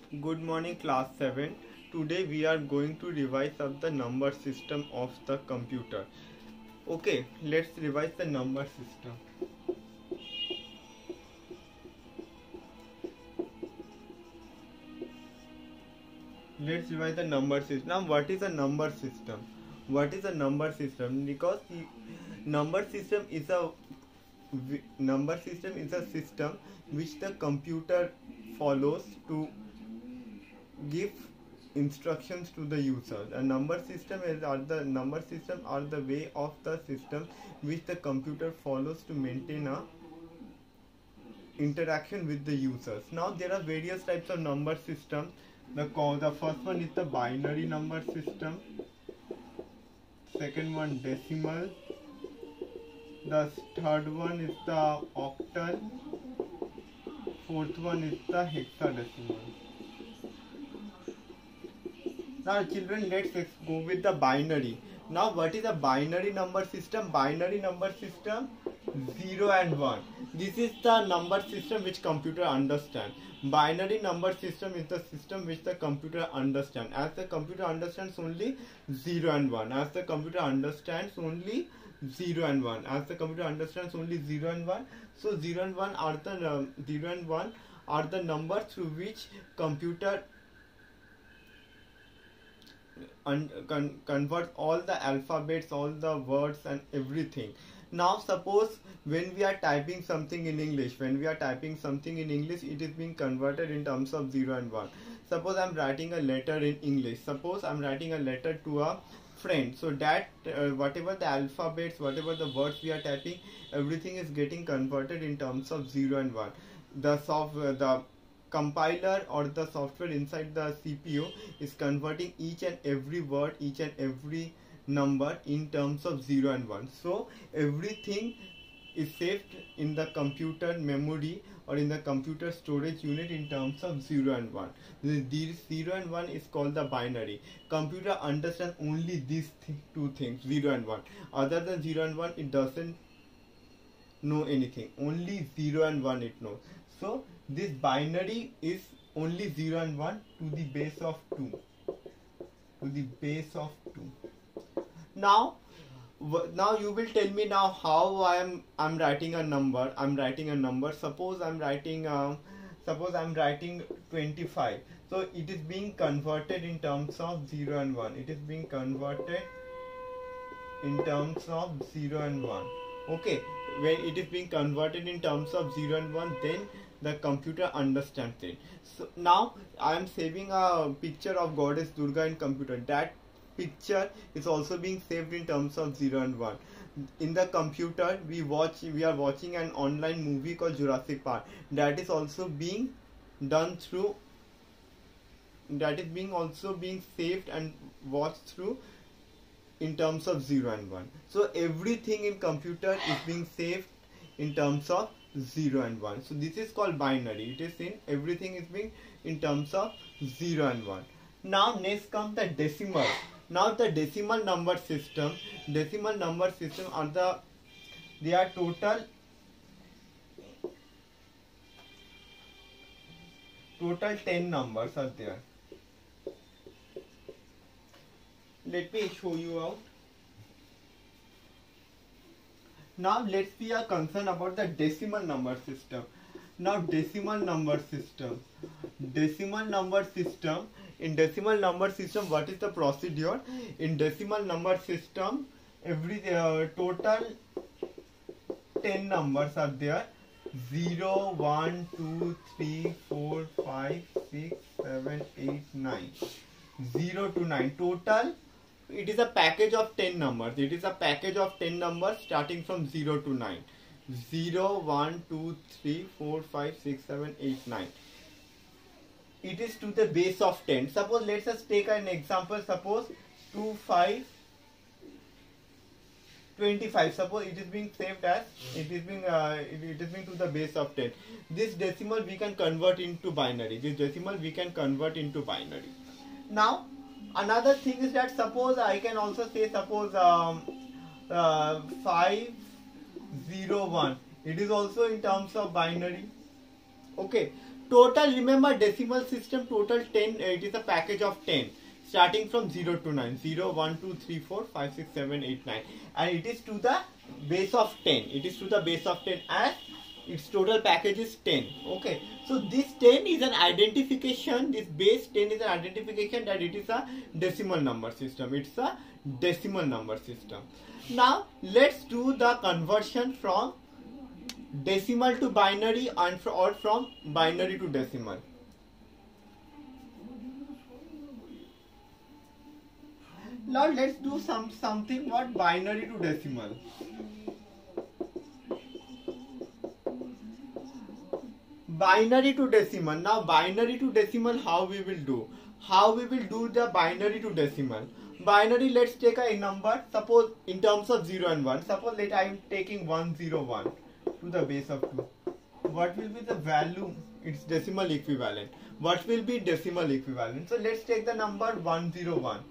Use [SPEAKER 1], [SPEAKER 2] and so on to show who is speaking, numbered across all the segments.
[SPEAKER 1] Good morning, class 7. Today we are going to revise up the number system of the computer. Okay, let's revise the number system. Let's revise the number system. Now, what is a number system? What is a number system? Because number system is a system which the computer follows to give instructions to the user. A number system are the way of the system which the computer follows to maintain a interaction with the users. Now there are various types of number systems. The first one is the binary number system. Second one decimal. The third one is the octal. Fourth one is the hexadecimal. Now children, let's go with the binary. Now what is a binary number system? Binary number system 0 and 1. This is the number system which computer understands. Binary number system is the system which the computer understands. As the computer understands only 0 and 1. As the computer understands only 0 and 1. As the computer understands only 0 and 1. So 0 and 1 are the 0 and 1 are the numbers through which computer convert all the alphabets, all the words and everything. Now suppose when we are typing something in English, it is being converted in terms of 0 and 1. Suppose I am writing a letter in English. Suppose I am writing a letter to a friend. So that whatever the alphabets, whatever the words we are typing, everything is getting converted in terms of 0 and 1. The compiler or the software inside the CPU is converting each and every word, each and every number in terms of 0 and 1. So everything is saved in the computer memory or in the computer storage unit in terms of 0 and 1. These 0 and 1 is called the binary. Computer understands only these two things, 0 and 1. Other than 0 and 1, it doesn't know anything. Only 0 and 1 it knows. So this binary is only 0 and 1 to the base of 2. Now you will tell me now how I'm writing a number. Suppose I'm writing 25. So it is being converted in terms of 0 and 1. It is being converted in terms of 0 and 1. Okay, when it is being converted in terms of 0 and 1, then the computer understands it. So now I am saving a picture of goddess Durga in computer. That picture is also being saved in terms of 0 and 1. In the computer we are watching an online movie called Jurassic Park. That is also being done through, that is also being saved and watched through in terms of 0 and 1. So everything in computer is being saved in terms of 0 and 1. So this is called binary. It is everything is being in terms of 0 and 1. Now next comes the decimal. Now the decimal number system are they are total 10 numbers are there. Let me show you out. Now let's be concerned about the decimal number system. Now decimal number system. In decimal number system, what is the procedure? In decimal number system, every total 10 numbers are there. 0, 1, 2, 3, 4, 5, 6, 7, 8, 9. 0 to 9. Total, it is a package of 10 numbers. It is a package of 10 numbers starting from 0 to 9. 0, 1, 2, 3, 4, 5, 6, 7, 8, 9. It is to the base of 10. Suppose let us take an example. Suppose 2, 5, 25. Suppose it is being saved as it is being to the base of 10. This decimal we can convert into binary. Now another thing is that suppose I can also say 501. It is also in terms of binary. Okay. Total, remember decimal system, total 10, it is a package of 10 starting from 0 to 9, 0, 1, 2, 3, 4, 5, 6, 7, 8, 9, and it is to the base of 10, it is to the base of 10 as its total package is 10. Okay, so this 10 is an identification, this base 10 is an identification that it is a decimal number system, it's a decimal number system. Now let's do the conversion from decimal to binary and or from binary to decimal. Now let's do something what binary to decimal. Binary to decimal. Now binary to decimal, how we will do? How we will do the binary to decimal? Binary, let's take a number, suppose in terms of 0 and 1. Suppose that I am taking 101 to the base of 2. What will be the value? Its decimal equivalent. What will be decimal equivalent? So let's take the number 101.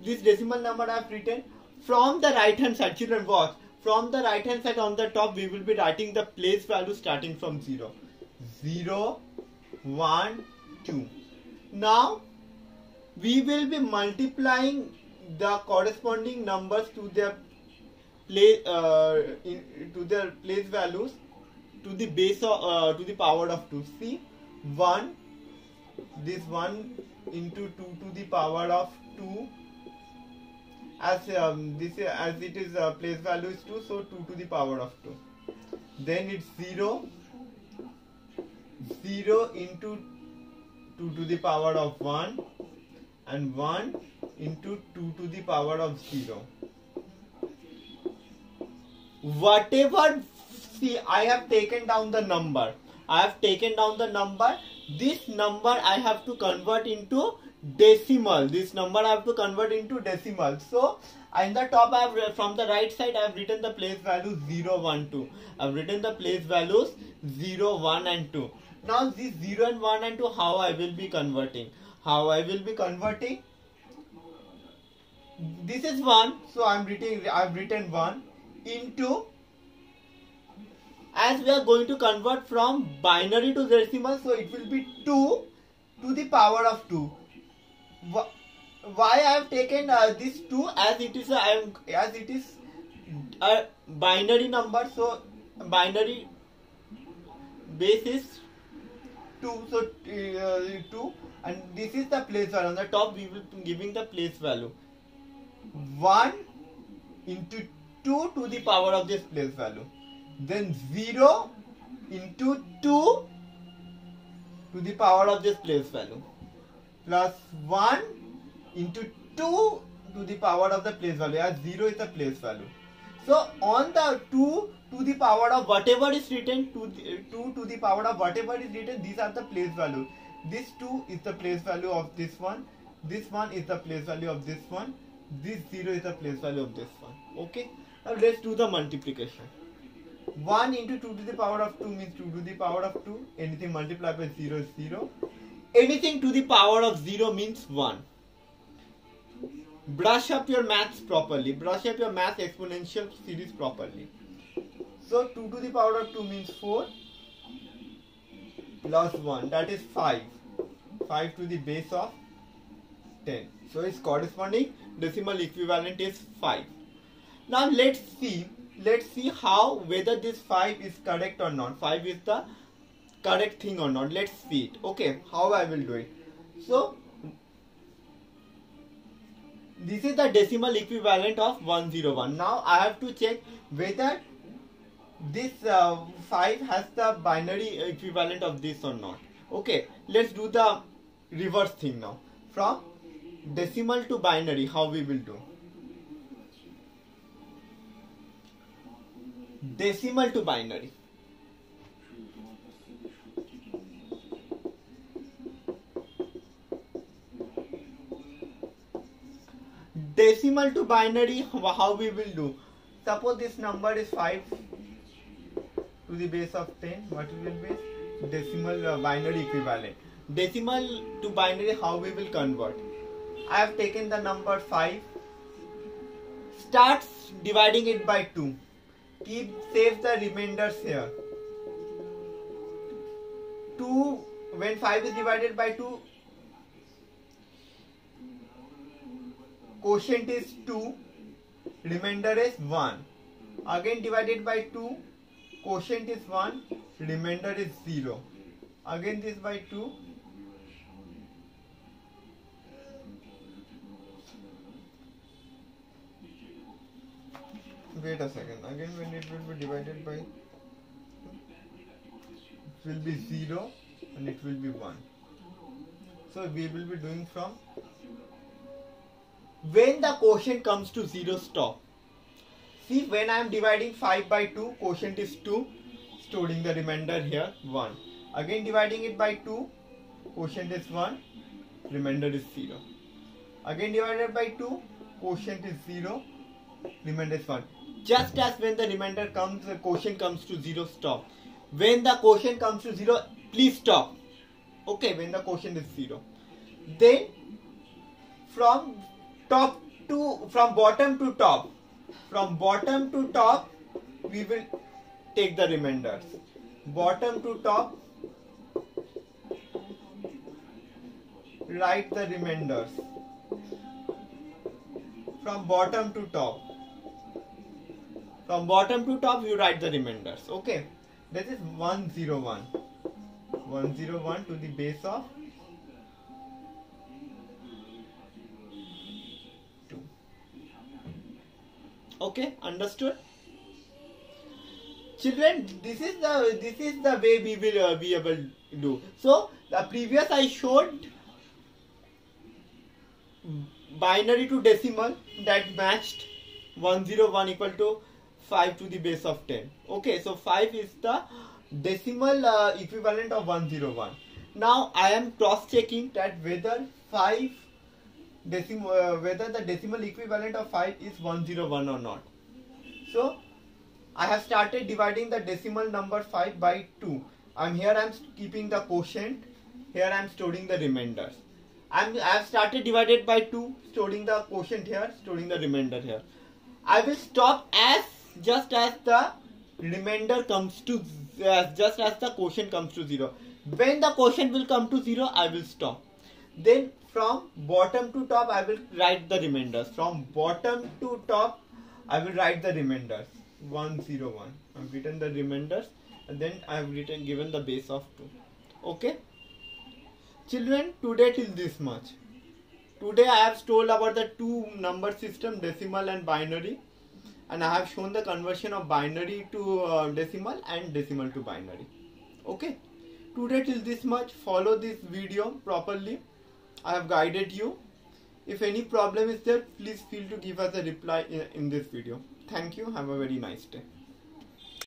[SPEAKER 1] This decimal number I have written from the right hand side. Children, watch. From the right hand side on the top, we will be writing the place value starting from 0. 0, 1, 2. Now we will be multiplying the corresponding numbers to their place values to the base of to the power of 2. See, 1, this 1 into 2 to the power of 2, as as it is place value is 2, so 2 to the power of 2. Then it's 0, 0 into 2 to the power of 1, and 1 into 2 to the power of 0. Whatever, see, I have taken down the number. This number I have to convert into decimal. So in the top, I have, from the right side, I have written the place value 0, 1, 2. I have written the place values 0, 1 and 2. Now this 0 and 1 and 2, how I will be converting? This is 1, so I have written 1 into, as we are going to convert from binary to decimal, so it will be 2 to the power of 2. Why I have taken this 2, as it is a binary number, so binary base is 2, so 2, and this is the place value. On the top, we will be giving the place value 1 into 2 to the power of this place value, then 0 into 2 to the power of this place value, plus 1 into 2 to the power of the place value, as 0 is the place value. So on the 2 to the power of whatever is written, 2 to the power of whatever is written, these are the place value. This 2 is the place value of this one, this 1 is the place value of this one, this 0 is the place value of this one. Okay, now let's do the multiplication. 1 into 2 to the power of 2 means 2 to the power of 2. Anything multiplied by 0 is 0. Anything to the power of 0 means 1. Brush up your maths properly. Brush up your math exponential series properly. So 2 to the power of 2 means 4 plus 1, that is 5. 5 to the base of 10. So its corresponding decimal equivalent is 5. Now let's see how whether this 5 is correct or not. 5 is the correct thing or not. Let's see it. Okay, how I will do it. So this is the decimal equivalent of 101. Now I have to check whether this 5 has the binary equivalent of this or not. Okay, let's do the reverse thing now. From decimal to binary, how we will do? Decimal to binary. Decimal to binary, how we will do? Suppose this number is 5 to the base of 10. What will be decimal binary equivalent? Decimal to binary, how we will convert? I have taken the number 5. Start dividing it by 2. Save the remainders here. 2 when 5 is divided by 2, quotient is 2, remainder is 1. Again divided by 2, quotient is 1, remainder is 0. Again this by 2, wait a second, again when it will be divided by, it will be 0 and it will be 1. So we will be doing from, when the quotient comes to 0, stop. See, when I am dividing 5 by 2, quotient is 2, storing the remainder here 1. Again dividing it by 2, quotient is 1, remainder is 0. Again divided by 2, quotient is 0, remainder is 1. Just as when the remainder comes, the quotient comes to 0, stop. When the quotient comes to 0, please stop. Okay, when the quotient is 0. Then from bottom to top, we will take the remainders. Bottom to top, write the remainders. From bottom to top. From bottom to top, you write the remainders. Okay. This is 101. 101 to the base of 2. Okay, understood? Children, this is the way we will be able to do. So the previous I showed binary to decimal that matched 101 equal to 5 to the base of 10. Okay, so 5 is the decimal equivalent of 101. Now I am cross checking that whether whether the decimal equivalent of 5 is 101 or not. So I have started dividing the decimal number 5 by 2. I'm keeping the quotient. Here I am storing the remainders. I have started divided by 2, storing the quotient here, storing the remainder here. I will stop just as the remainder comes to, just as the quotient comes to 0. When the quotient will come to 0, I will stop. Then from bottom to top, I will write the remainders. From bottom to top, I will write the remainders. 101. I have written the remainders and then I have given the base of 2. Okay. Children, today till this much. Today I have told about the two number system, decimal and binary, and I have shown the conversion of binary to decimal and decimal to binary. Okay. Today till this much. Follow this video properly. I have guided you. If any problem is there, please feel to give us a reply in this video. Thank you. Have a very nice day.